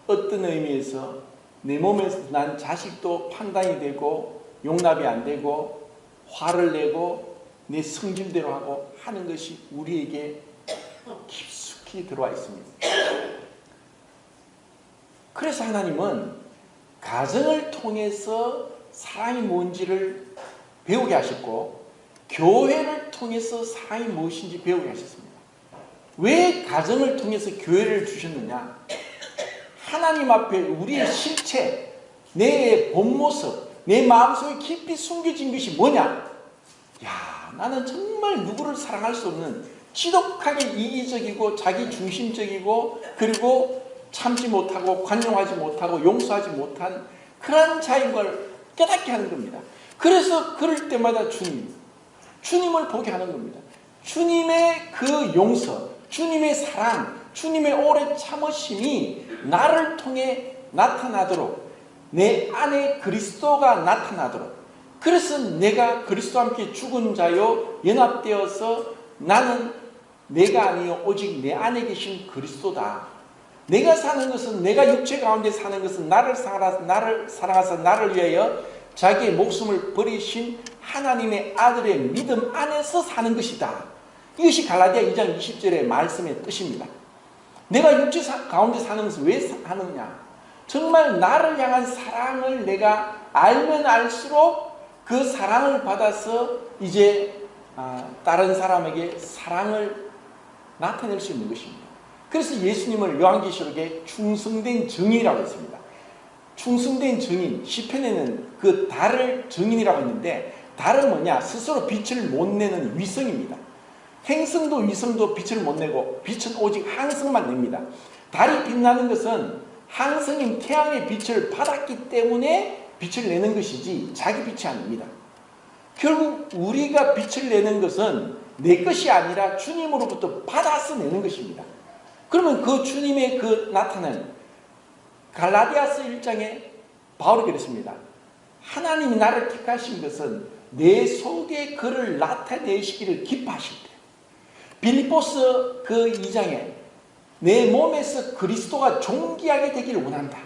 어떤 의미에서 내 몸에서 난 자식도 판단이 되고 용납이 안 되고 화를 내고 내 성질대로 하고 하는 것이 우리에게 깊숙이 들어와 있습니다. 그래서 하나님은 가정을 통해서 사랑이 뭔지를 배우게 하셨고 교회를 통해서 사랑이 무엇인지 배우게 하셨습니다. 왜 가정을 통해서 교회를 주셨느냐? 하나님 앞에 우리의 실체, 내 본 모습, 내 마음속에 깊이 숨겨진 것이 뭐냐? 야, 나는 정말 누구를 사랑할 수 없는 지독하게 이기적이고 자기 중심적이고 그리고 참지 못하고 관용하지 못하고 용서하지 못한 그런 자인 걸 깨닫게 하는 겁니다. 그래서 그럴 때마다 주님을 보게 하는 겁니다. 주님의 그 용서, 주님의 사랑, 주님의 오래 참으심이 나를 통해 나타나도록, 내 안에 그리스도가 나타나도록. 그래서 내가 그리스도와 함께 죽은 자요 연합되어서 나는 내가 아니요 오직 내 안에 계신 그리스도다. 내가 사는 것은, 내가 육체 가운데 사는 것은 나를 사랑하사 나를 위하여 자기의 목숨을 버리신 하나님의 아들의 믿음 안에서 사는 것이다. 이것이 갈라디아 2장 20절의 말씀의 뜻입니다. 내가 육체 가운데 사는 것을 왜 하느냐? 정말 나를 향한 사랑을 내가 알면 알수록 그 사랑을 받아서 이제 다른 사람에게 사랑을 나타낼 수 있는 것입니다. 그래서 예수님을 요한계시록에 충성된 증인이라고 했습니다. 충성된 증인, 시편에는 그 달을 증인이라고 했는데, 달은 뭐냐? 스스로 빛을 못 내는 위성입니다. 행성도 위성도 빛을 못 내고 빛은 오직 항성만 냅니다. 달이 빛나는 것은 항성인 태양의 빛을 받았기 때문에 빛을 내는 것이지 자기 빛이 아닙니다. 결국 우리가 빛을 내는 것은 내 것이 아니라 주님으로부터 받아서 내는 것입니다. 그러면 그 주님의 그 나타낸 갈라디아서 1장에 바울이 그랬습니다. 하나님이 나를 택하신 것은 내 속에 그를 나타내시기를 기뻐하실 때, 빌립보서 그 2장에 내 몸에서 그리스도가 존귀하게 되기를 원한다.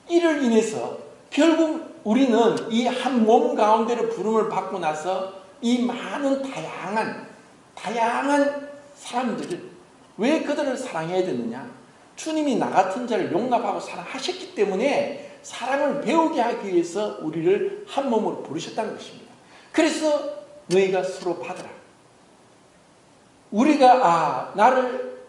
이를 인해서 결국 우리는 이 한 몸 가운데로 부름을 받고 나서 이 많은 다양한 사람들을, 왜 그들을 사랑해야 되느냐? 주님이 나 같은 자를 용납하고 사랑하셨기 때문에 사랑을 배우게 하기 위해서 우리를 한 몸으로 부르셨다는 것입니다. 그래서 너희가 서로 받으라. 우리가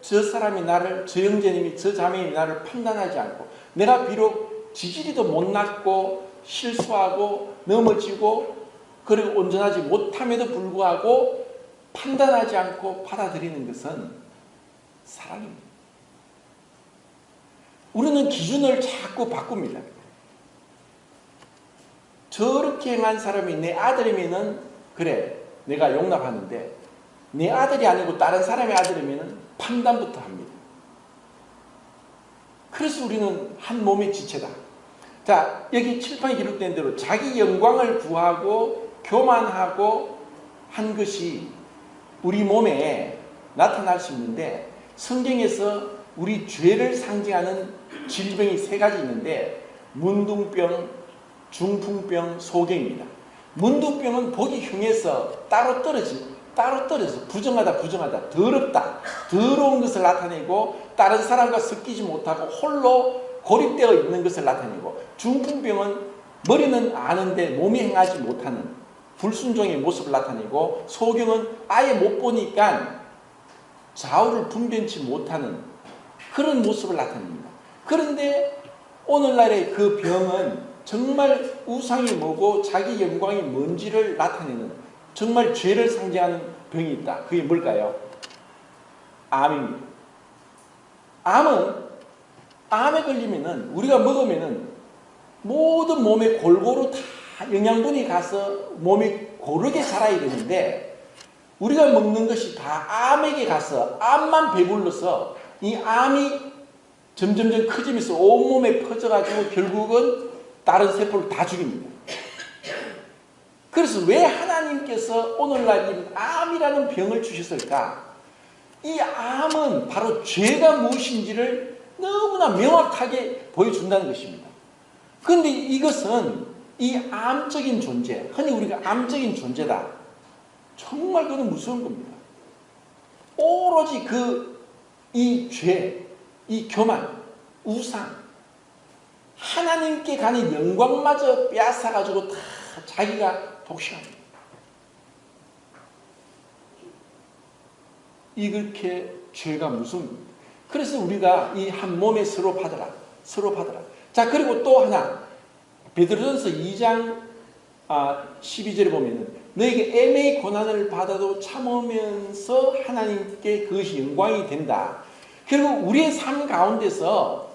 저 사람이 나를, 저 형제님이, 저 자매님이 나를 판단하지 않고, 내가 비록 지지리도 못났고 실수하고 넘어지고 그리고 온전하지 못함에도 불구하고 판단하지 않고 받아들이는 것은 사랑입니다. 우리는 기준을 자꾸 바꿉니다. 저렇게 행한 사람이 내 아들이면은 그래, 내가 용납하는데, 내 아들이 아니고 다른 사람의 아들이면은 판단부터 합니다. 그래서 우리는 한 몸의 지체다. 자, 여기 칠판에 기록된 대로 자기 영광을 구하고 교만하고 한 것이 우리 몸에 나타날 수 있는데, 성경에서 우리 죄를 상징하는 질병이 3가지 있는데, 문둥병, 중풍병, 소경입니다. 문둥병은 보기 흉해서 따로 떨어져 부정하다, 더럽다, 더러운 것을 나타내고 다른 사람과 섞이지 못하고 홀로 고립되어 있는 것을 나타내고, 중풍병은 머리는 아는데 몸이 행하지 못하는 불순종의 모습을 나타내고, 소경은 아예 못 보니까 좌우를 분별치 못하는 그런 모습을 나타냅니다. 그런데 오늘날의 그 병은 정말 우상이 뭐고 자기 영광이 뭔지를 나타내는, 정말 죄를 상징하는 병이 있다. 그게 뭘까요? 암입니다. 암에 걸리면은, 우리가 먹으면은 모든 몸에 골고루 다 영양분이 가서 몸이 고르게 자라야 되는데, 우리가 먹는 것이 다 암에게 가서 암만 배불러서 이 암이 점점점 커지면서 온몸에 퍼져가지고 결국은 다른 세포를 다 죽입니다. 그래서 왜 하나님께서 오늘날 이 암이라는 병을 주셨을까? 이 암은 바로 죄가 무엇인지를 너무나 명확하게 보여준다는 것입니다. 그런데 이것은 이 암적인 존재, 흔히 우리가 암적인 존재다, 정말 그건 무서운 겁니다. 오로지 이 죄, 이 교만, 우상, 하나님께 가는 영광마저 빼앗아가지고 다 자기가 독식합니다. 이렇게 죄가 무섭습니다. 그래서 우리가 이 한 몸에 서로 받으라. 자, 그리고 또 하나, 베드로전서 2장 12절에 보면은 너에게 애매히 고난을 받아도 참으면서 하나님께 그것이 영광이 된다. 결국 우리의 삶 가운데서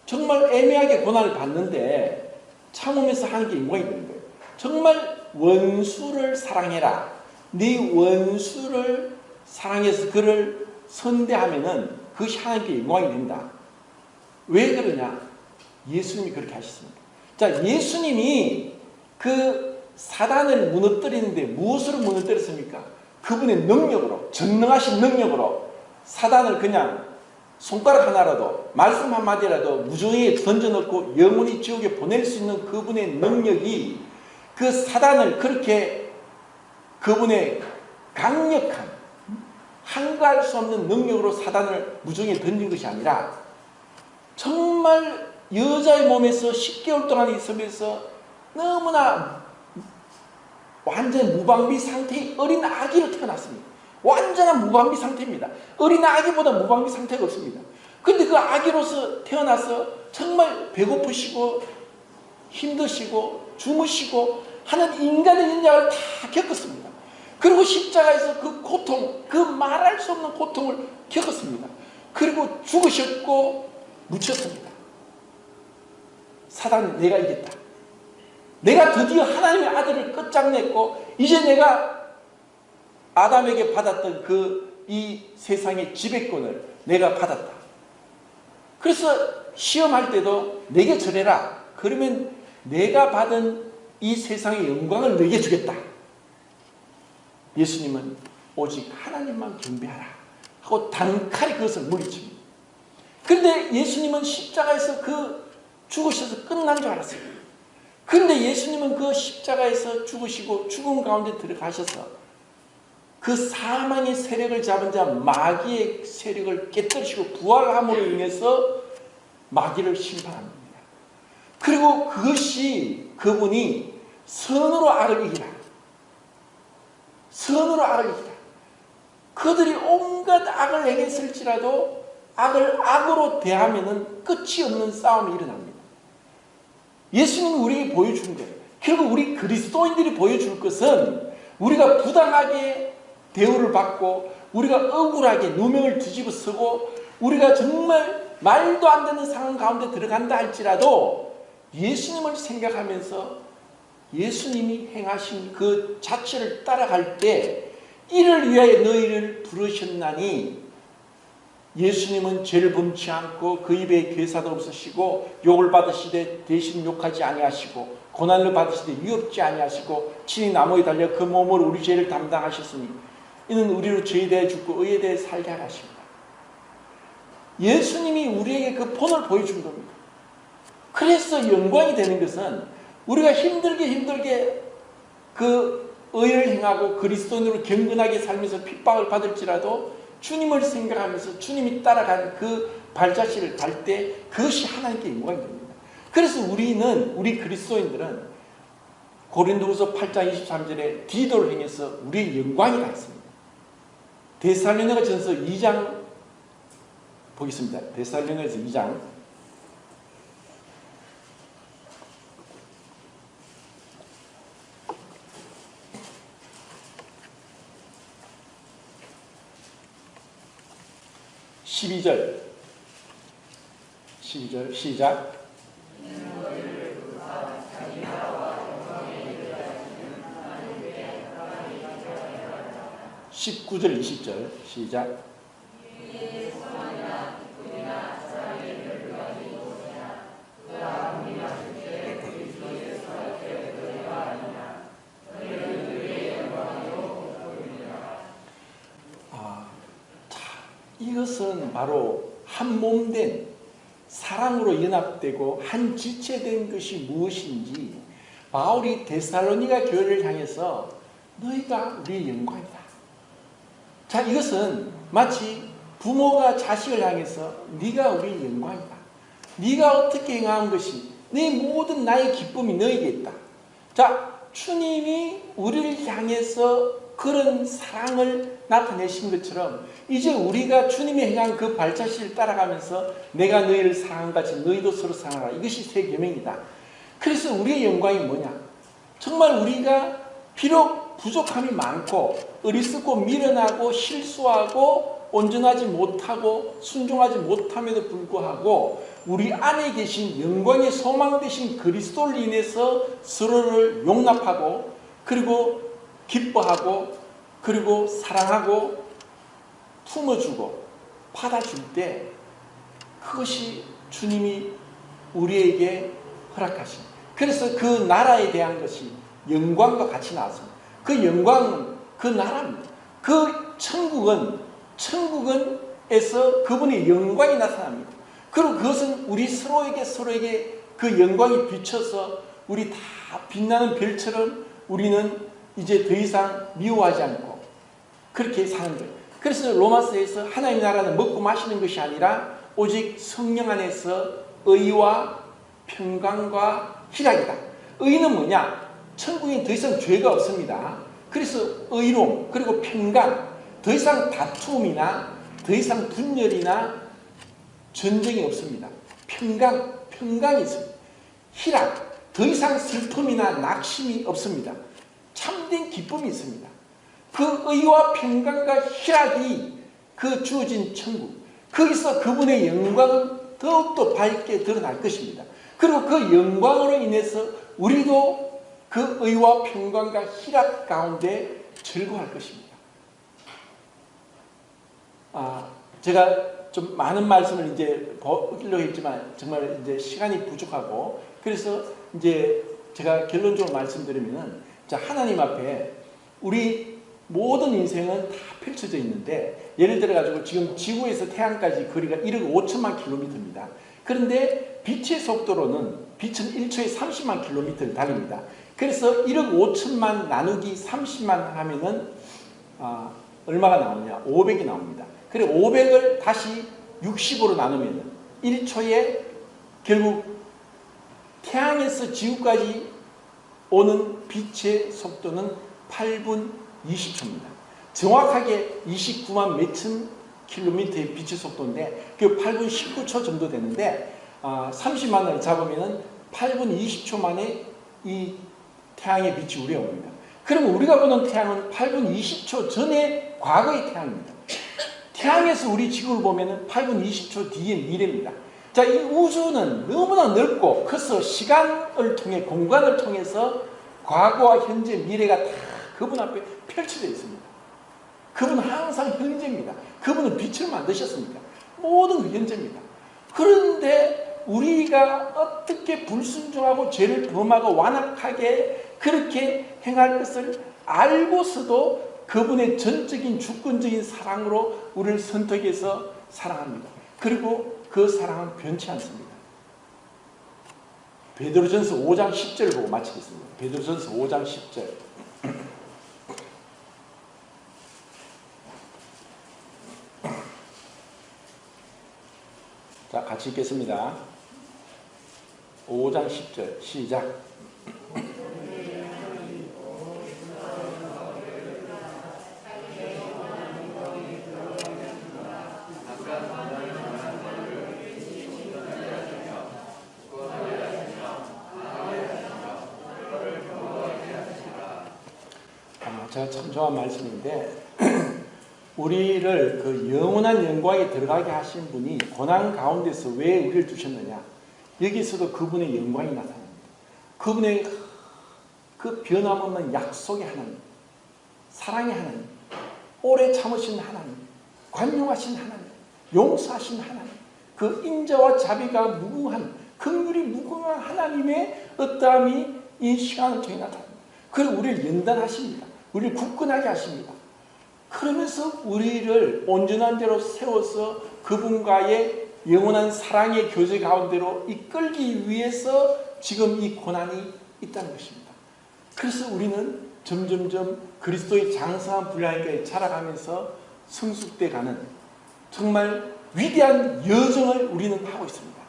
정말 애매하게 고난을 받는데 참으면서 하나님께 영광이 되는 거예요. 정말 원수를 사랑해라. 네 원수를 사랑해서 그를 선대하면은 그것이 하나님께 영광이 된다. 왜 그러냐? 예수님이 그렇게 하셨습니다. 자, 예수님이 그 사단을 무너뜨리는데 무엇으로 무너뜨렸습니까? 그분의 능력으로, 전능하신 능력으로 사단을 그냥 손가락 하나라도, 말씀 한마디라도 무정에 던져넣고 영원히 지옥에 보낼 수 있는 그분의 능력이, 그 사단을 그렇게 그분의 강력한 한가할 수 없는 능력으로 사단을 무정에 던진 것이 아니라, 정말 여자의 몸에서 10개월 동안 있으면서 너무나 완전 무방비 상태의 어린 아기로 태어났습니다. 완전한 무방비 상태입니다. 어린 아기보다 무방비 상태가 없습니다. 근데 그 아기로서 태어나서 정말 배고프시고 힘드시고 주무시고 하는 인간의 인생을 다 겪었습니다. 그리고 십자가에서 그 고통, 그 말할 수 없는 고통을 겪었습니다. 그리고 죽으셨고 묻혔습니다. 사단, 내가 이겼다. 내가 드디어 하나님의 아들을 끝장냈고 이제 내가 아담에게 받았던 그 이 세상의 지배권을 내가 받았다. 그래서 시험할 때도 내게 절해라. 그러면 내가 받은 이 세상의 영광을 너에게 주겠다. 예수님은 오직 하나님만 경배하라 하고 단칼에 그것을 물리칩니다. 그런데 예수님은 십자가에서 죽으셔서 끝난 줄 알았어요. 그런데 예수님은 그 십자가에서 죽으시고 죽음 가운데 들어가셔서 그 사망의 세력을 잡은 자 마귀의 세력을 깨뜨리시고 부활함으로 인해서 마귀를 심판합니다. 그리고 그것이 그분이 선으로 악을 이기라. 선으로 악을 이기라. 그들이 온갖 악을 행했을지라도 악을 악으로 대하면은 끝이 없는 싸움이 일어납니다. 예수님이 우리에게 보여준 거예요. 결국 우리 그리스도인들이 보여줄 것은 우리가 부당하게 대우를 받고 우리가 억울하게 누명을 뒤집어 쓰고 우리가 정말 말도 안 되는 상황 가운데 들어간다 할지라도 예수님을 생각하면서 예수님이 행하신 그 자체를 따라갈 때 이를 위하여 너희를 부르셨나니 예수님은 죄를 범치 않고 그 입에 괴사도 없으시고 욕을 받으시되 대신 욕하지 아니하시고 고난을 받으시되 위협지 아니하시고 친히 나무에 달려 그 몸으로 우리 죄를 담당하셨으니 이는 우리로 죄에 대해 죽고 의에 대해 살게 하라 하십니다. 예수님이 우리에게 그 본을 보여준 겁니다. 그래서 영광이 되는 것은 우리가 힘들게 그 의를 행하고 그리스도인으로 경건하게 살면서 핍박을 받을지라도 주님을 생각하면서 주님이 따라간 그 발자취를 갈 때 그것이 하나님께 영광이 됩니다. 그래서 우리 그리스도인들은 고린도후서 8장 23절에 디도를 행해서 우리의 영광이 다 있습니다. 데살로니가전서 2장 보겠습니다. 데살로니가전서 2장 12절 시작. 19절 20절 시작. 이것은 바로 한 몸된 사랑으로 연합되고 한 지체된 것이 무엇인지 바울이 데살로니가 교회를 향해서 너희가 우리의 영광이다. 자, 이것은 마치 부모가 자식을 향해서 네가 우리의 영광이다. 네가 어떻게 행한 것이 네 모든 나의 기쁨이 너에게 있다. 자, 주님이 우리를 향해서 그런 사랑을 나타내신 것처럼 이제 우리가 주님이 행한 그 발자취를 따라가면서 내가 너희를 사랑한 같이 너희도 서로 사랑하라. 이것이 새 계명이다. 그래서 우리의 영광이 뭐냐? 정말 우리가 비록 부족함이 많고 어리석고 미련하고 실수하고 온전하지 못하고 순종하지 못함에도 불구하고 우리 안에 계신 영광의 소망 되신 그리스도를 인해서 서로를 용납하고 그리고 기뻐하고 그리고 사랑하고 품어주고 받아줄 때 그것이 주님이 우리에게 허락하신 그래서 그 나라에 대한 것이 영광과 같이 나왔습니다. 그 영광은 그 나라입니다. 그 천국에서 그분의 영광이 나타납니다. 그리고 그것은 우리 서로에게 그 영광이 비쳐서 우리 다 빛나는 별처럼 우리는 이제 더 이상 미워하지 않고 그렇게 사는 거예요. 그래서 로마서에서 하나님의 나라는 먹고 마시는 것이 아니라 오직 성령 안에서 의와 평강과 희락이다. 의는 뭐냐? 천국에 더 이상 죄가 없습니다. 그래서 의로움 그리고 평강 더 이상 다툼이나 더 이상 분열이나 전쟁이 없습니다. 평강이 있습니다. 희락, 더 이상 슬픔이나 낙심이 없습니다. 참된 기쁨이 있습니다. 그 의와 평강과 희락이 그 주어진 천국, 거기서 그분의 영광은 더욱더 밝게 드러날 것입니다. 그리고 그 영광으로 인해서 우리도 그 의와 평강과 희락 가운데 즐거워할 것입니다. 제가 좀 많은 말씀을 이제 보기로 했지만 정말 이제 시간이 부족하고, 그래서 이제 제가 결론적으로 말씀드리면은, 자, 하나님 앞에 우리 모든 인생은 다 펼쳐져 있는데, 예를 들어 가지고 지금 지구에서 태양까지 거리가 1억 5천만 킬로미터입니다. 그런데 빛의 속도로는 빛은 1초에 30만 킬로미터를 달립니다. 그래서 1억 5천만 나누기 30만 하면은 얼마가 나오냐? 500이 나옵니다. 그리고 500을 다시 60으로 나누면 1초에 결국 태양에서 지구까지 오는 빛의 속도는 8분 20초입니다. 정확하게 29만 몇천 킬로미터의 빛의 속도인데 그 8분 19초 정도 되는데 30만을 잡으면 8분 20초 만에 이 태양의 빛이 우리에 옵니다. 그럼 우리가 보는 태양은 8분 20초 전에 과거의 태양입니다. 태양에서 우리 지구를 보면 8분 20초 뒤의 미래입니다. 자, 이 우주는 너무나 넓고 커서 시간을 통해, 공간을 통해서 과거와 현재, 미래가 다 그분 앞에 펼쳐져 있습니다. 그분은 항상 현재입니다. 그분은 빛을 만드셨습니다. 모든 그 현재입니다. 그런데 우리가 어떻게 불순종하고 죄를 범하고 완악하게 그렇게 행할 것을 알고서도 그분의 전적인 주권적인 사랑으로 우리를 선택해서 사랑합니다. 그리고 그 사랑은 변치 않습니다. 베드로전서 5장 10절을 보고 마치겠습니다. 베드로전서 5장 10절. 자, 같이 읽겠습니다. 5장 10절 시작. 제가 참 좋아하는 말씀인데 우리를 그 영원한 영광에 들어가게 하신 분이 고난 가운데서 왜 우리를 두셨느냐? 여기서도 그분의 영광이 나타납니다. 그분의 그 변함없는 약속의 하나님, 사랑의 하나님, 오래 참으신 하나님, 관용하신 하나님, 용서하신 하나님, 그 인자와 자비가 무궁한, 긍휼이 무궁한 하나님의 어떠함이 이 시간을 통해 나타납니다. 그리고 우리를 연단하십니다. 우리를 굳건하게 하십니다. 그러면서 우리를 온전한 대로 세워서 그분과의 영원한 사랑의 교제 가운데로 이끌기 위해서 지금 이 고난이 있다는 것입니다. 그래서 우리는 점점점 그리스도의 장성한 분량에 자라가면서 성숙돼 가는 정말 위대한 여정을 우리는 하고 있습니다.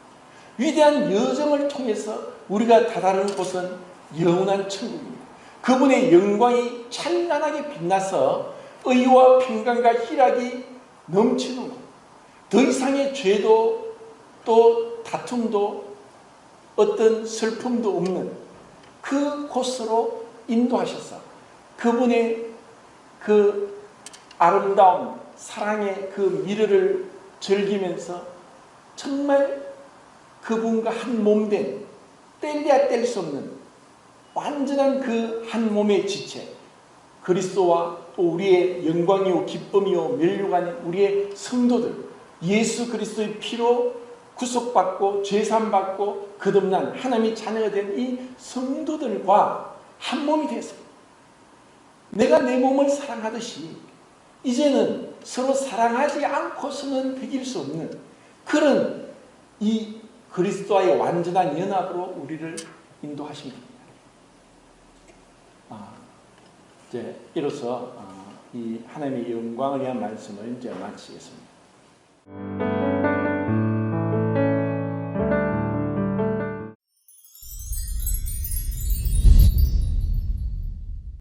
위대한 여정을 통해서 우리가 다다르는 곳은 영원한 천국입니다. 그분의 영광이 찬란하게 빛나서 의와 평강과 희락이 넘치는 것, 더 이상의 죄도 또 다툼도 어떤 슬픔도 없는 그 곳으로 인도하셔서 그분의 그 아름다운 사랑의 그 미래를 즐기면서 정말 그분과 한 몸된 뗄래야 뗄 수 없는 완전한 그 한 몸의 지체, 그리스도와 또 우리의 영광이요 기쁨이요 면류관인 우리의 성도들, 예수 그리스도의 피로 구속받고 죄산받고 거듭난 하나님의 자녀가 된 이 성도들과 한 몸이 되었습니다. 내가 내 몸을 사랑하듯이 이제는 서로 사랑하지 않고서는 되길 수 없는 그런 이 그리스도와의 완전한 연합으로 우리를 인도하십니다. 이제 이로써 이 하나님의 영광을 위한 말씀을 이제 마치겠습니다.